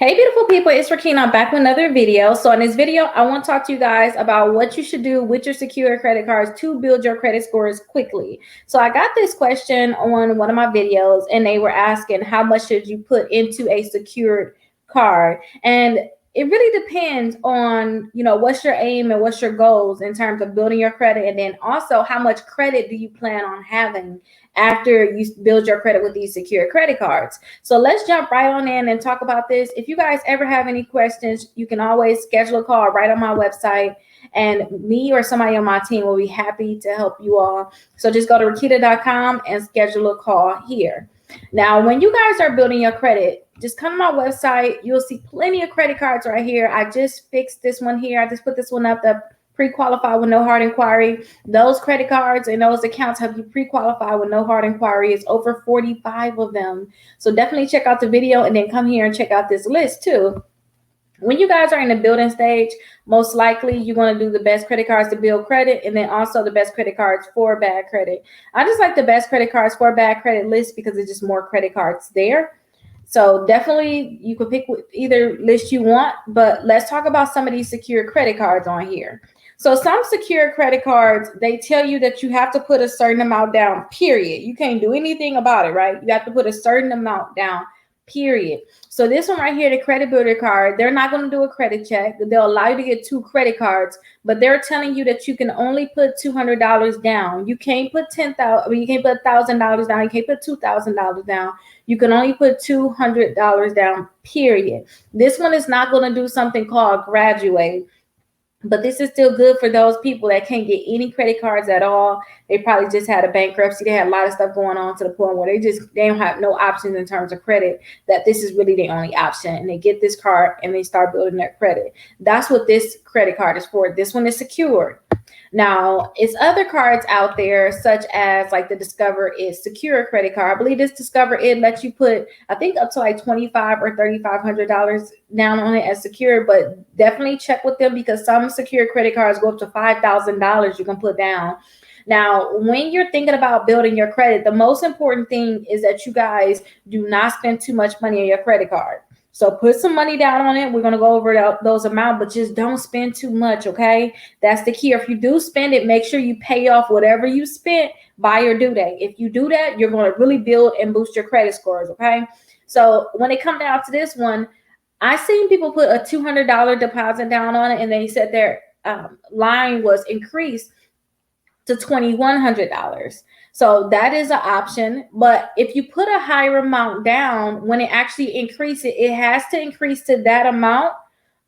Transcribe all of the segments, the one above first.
Hey beautiful people, it's Rickita. I'm back with another video. So in this video, I want to talk to you guys about what you should do with your secure credit cards to build your credit scores quickly. So I got this question on one of my videos and they were asking how much should you put into a secured card? And it really depends on, what's your aim and what's your goals in terms of building your credit. And then also how much credit do you plan on having after you build your credit with these secure credit cards. So let's jump right on in and talk about this. If you guys ever have any questions, you can always schedule a call right on my website, and me or somebody on my team will be happy to help you all. So just go to Rickita.com and schedule a call here. Now, when you guys are building your credit, just come to my website. You'll see plenty of credit cards right here. I just fixed this one here. I just put this one up, the pre-qualified with no hard inquiry. Those credit cards and those accounts have you pre-qualified with no hard inquiry. It's over 45 of them. So definitely check out the video and then come here and check out this list too. When you guys are in the building stage, most likely you're going to do the best credit cards to build credit, and then also the best credit cards for bad credit. I just like the best credit cards for bad credit list because it's just more credit cards there. So definitely you can pick either list you want, but let's talk about some of these secure credit cards on here. So some secure credit cards, they tell you that you have to put a certain amount down, period. You can't do anything about it, right? You have to put a certain amount down, period. So this one right here, the credit builder card, they're not going to do a credit check. They'll allow you to get 2 credit cards, but they're telling you that you can only put $200 down. You can't put $10,000. You can't put $1,000 down. You can't put $2,000 down. You can only put $200 down, period. This one is not going to do something called graduate. But this is still good for those people that can't get any credit cards at all. They probably just had a bankruptcy. They had a lot of stuff going on to the point where they don't have no options in terms of credit, that this is really the only option. And they get this card and they start building their credit. That's what this credit card is for. This one is secured. Now, it's other cards out there, such as like the Discover It secure credit card. I believe this Discover It lets you put, I think, up to like $2,500 or $3,500 down on it as secure, but definitely check with them because some secure credit cards go up to $5,000 you can put down. Now, when you're thinking about building your credit, the most important thing is that you guys do not spend too much money on your credit card. So put some money down on it. We're going to go over those amounts, but just don't spend too much, okay? That's the key. If you do spend it, make sure you pay off whatever you spent by your due date. If you do that, you're going to really build and boost your credit scores, okay? So when it comes down to this one, I've seen people put a $200 deposit down on it, and they said their line was increased to $2,100. So that is an option. But if you put a higher amount down, when it actually increases, it has to increase to that amount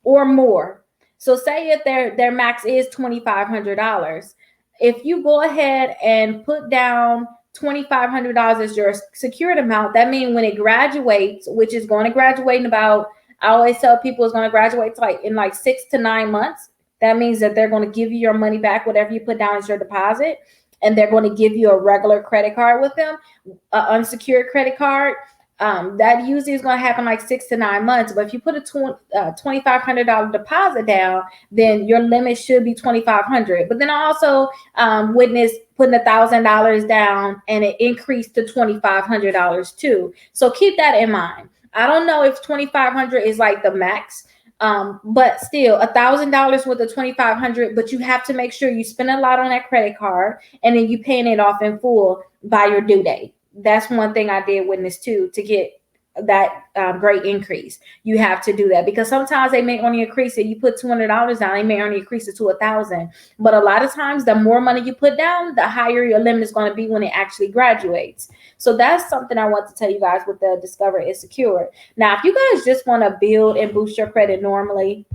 or more. So say if their max is $2,500. If you go ahead and put down $2,500 as your secured amount, that means when it graduates, which is going to graduate in about, I always tell people it's going to graduate in 6 to 9 months. That means that they're going to give you your money back, whatever you put down as your deposit, and they're going to give you a regular credit card with them, an unsecured credit card. That usually is going to happen 6 to 9 months. But if you put a $2,500 deposit down, then your limit should be $2,500. But then I also witnessed putting $1,000 down and it increased to $2,500 too. So keep that in mind. I don't know if $2,500 is the max. But still $1,000 with a $2,500, but you have to make sure you spend a lot on that credit card and then you paying it off in full by your due date. That's one thing I did witness too, to get that great increase. You have to do that because sometimes they may only increase it. You put $200 down, they may only increase it to $1,000. But a lot of times, the more money you put down, the higher your limit is going to be when it actually graduates. So that's something I want to tell you guys with the Discover It secure. Now, if you guys just want to build and boost your credit normally,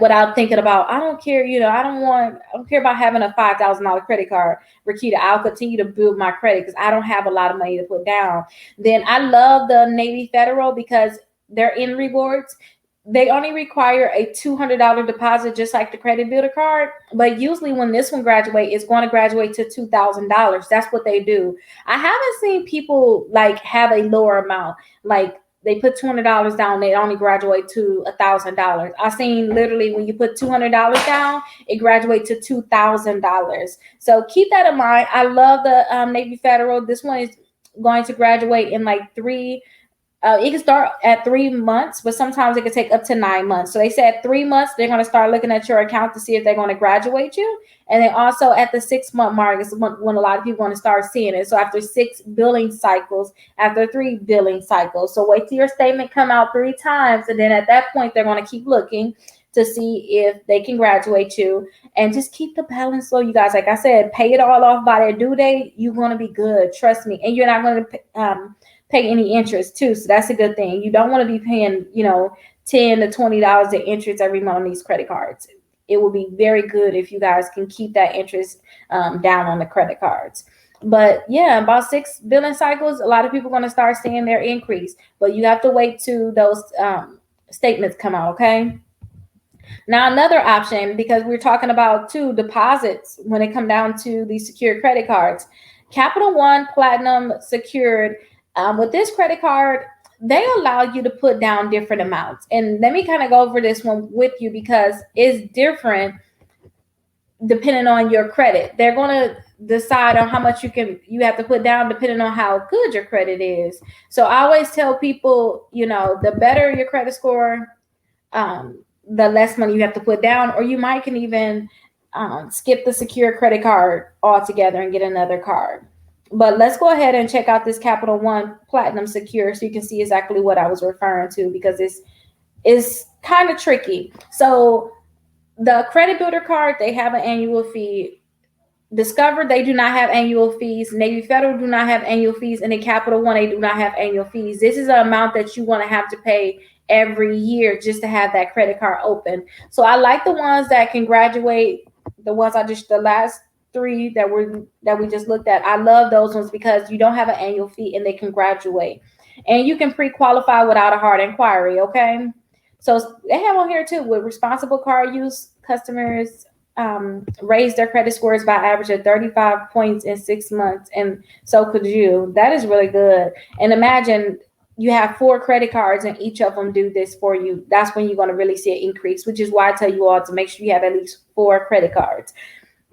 without thinking about, I don't care, I don't care about having a $5,000 credit card, Rickita, I'll continue to build my credit because I don't have a lot of money to put down. Then I love the Navy Federal because they're in rewards. They only require a $200 deposit, just like the credit builder card. But usually when this one graduates, it's going to graduate to $2,000. That's what they do. I haven't seen people have a lower amount. They put $200 down, they only graduate to $1,000. I've seen literally when you put $200 down, it graduates to $2,000. So keep that in mind. I love the Navy Federal. This one is going to graduate in It can start at 3 months, but sometimes it can take up to 9 months. So they said 3 months, they're going to start looking at your account to see if they're going to graduate you. And then also at the 6 month mark is when a lot of people want to start seeing it. So after 6 billing cycles, after 3 billing cycles. So wait till your statement come out 3 times. And then at that point, they're going to keep looking to see if they can graduate you, and just keep the balance low, you guys. Like I said, pay it all off by their due date. You're going to be good. Trust me. And you're not going to pay any interest too. So that's a good thing. You don't want to be paying, $10 to $20 in interest every month on these credit cards. It will be very good if you guys can keep that interest down on the credit cards. But yeah, about 6 billing cycles, a lot of people are going to start seeing their increase. But you have to wait till those statements come out, okay? Now, another option, because we're talking about two deposits when it come down to these secured credit cards. Capital One Platinum Secured, with this credit card, they allow you to put down different amounts. And let me kind of go over this one with you because it's different depending on your credit. They're going to decide on how much you have to put down depending on how good your credit is. So I always tell people, the better your credit score, the less money you have to put down, or you might can even skip the secure credit card altogether and get another card. But let's go ahead and check out this Capital One Platinum Secure so you can see exactly what I was referring to, because it's kind of tricky. So the Credit Builder card, they have an annual fee. Discover, they do not have annual fees. Navy Federal do not have annual fees. And the Capital One, they do not have annual fees. This is an amount that you want to have to pay every year just to have that credit card open. So I like the ones that can graduate, the last 3 that we just looked at. I love those ones because you don't have an annual fee and they can graduate. And you can pre-qualify without a hard inquiry, okay? So they have on here too, with responsible card use, customers raise their credit scores by average of 35 points in 6 months, and so could you. That is really good. And imagine you have 4 credit cards and each of them do this for you. That's when you're going to really see an increase, which is why I tell you all to make sure you have at least 4 credit cards.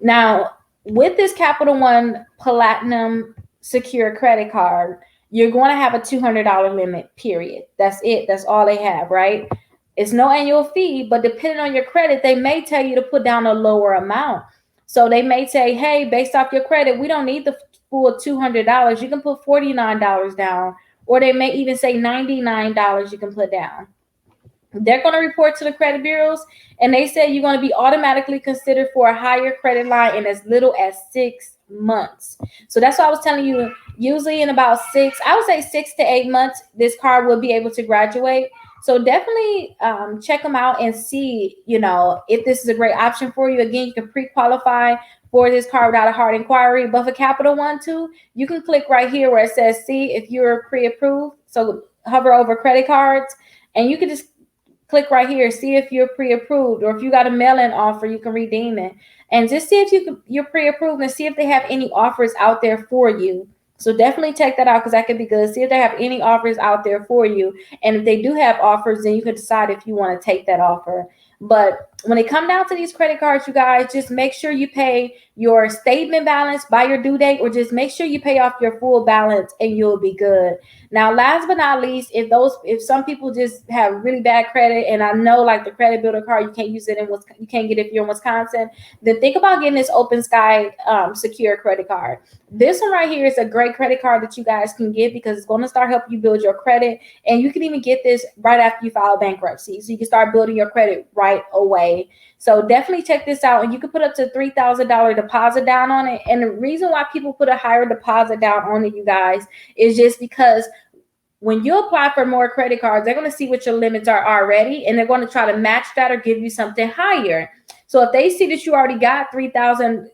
Now, with this Capital One Platinum Secure credit card, you're going to have a $200 limit, period. That's it. That's all they have, right? It's no annual fee, but depending on your credit, they may tell you to put down a lower amount. So they may say, hey, based off your credit, we don't need the full $200. You can put $49 down. Or they may even say $99 you can put down. They're going to report to the credit bureaus, and they say you're going to be automatically considered for a higher credit line in as little as 6 months. So that's why I was telling you, usually in about 6 to 8 months, this card will be able to graduate. So definitely check them out and see, if this is a great option for you. Again, you can pre-qualify for this card without a hard inquiry. But for Capital One too, you can click right here where it says see if you're pre-approved. So hover over credit cards, and you can just click right here, see if you're pre-approved, or if you got a mail-in offer, you can redeem it. And just see if you're pre-approved and see if they have any offers out there for you. So definitely check that out because that could be good. See if they have any offers out there for you. And if they do have offers, then you can decide if you want to take that offer. But when it comes down to these credit cards, you guys, just make sure you pay your statement balance by your due date, or just make sure you pay off your full balance and you'll be good. Now, last but not least, if some people just have really bad credit, and I know like the Credit Builder card, you can't use it you can't get it if you're in Wisconsin, then think about getting this Open Sky secure credit card. This one right here is a great credit card that you guys can get because it's going to start helping you build your credit. And you can even get this right after you file bankruptcy. So you can start building your credit right away. So definitely check this out. And you can put up to $3,000 deposit down on it. And the reason why people put a higher deposit down on it, you guys, is just because when you apply for more credit cards, they're going to see what your limits are already, and they're going to try to match that or give you something higher. So if they see that you already got $3,000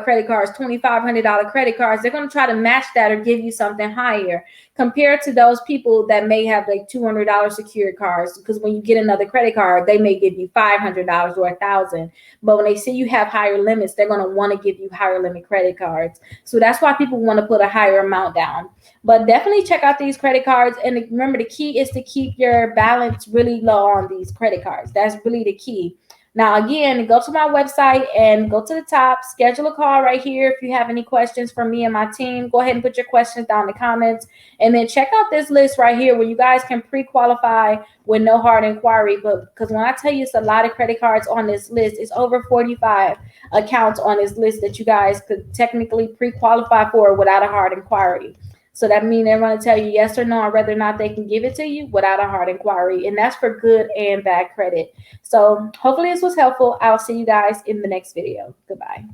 credit cards, $2,500 credit cards, they're going to try to match that or give you something higher compared to those people that may have like $200 secured cards. Because when you get another credit card, they may give you $500 or $1,000. But when they see you have higher limits, they're going to want to give you higher limit credit cards. So that's why people want to put a higher amount down. But definitely check out these credit cards. And remember, the key is to keep your balance really low on these credit cards. That's really the key. Now, again, go to my website and go to the top, schedule a call right here. If you have any questions for me and my team, go ahead and put your questions down in the comments. And then check out this list right here where you guys can pre-qualify with no hard inquiry. But because when I tell you it's a lot of credit cards on this list, it's over 45 accounts on this list that you guys could technically pre-qualify for without a hard inquiry. So that means they're going to tell you yes or no, or whether or not they can give it to you without a hard inquiry. And that's for good and bad credit. So hopefully this was helpful. I'll see you guys in the next video. Goodbye.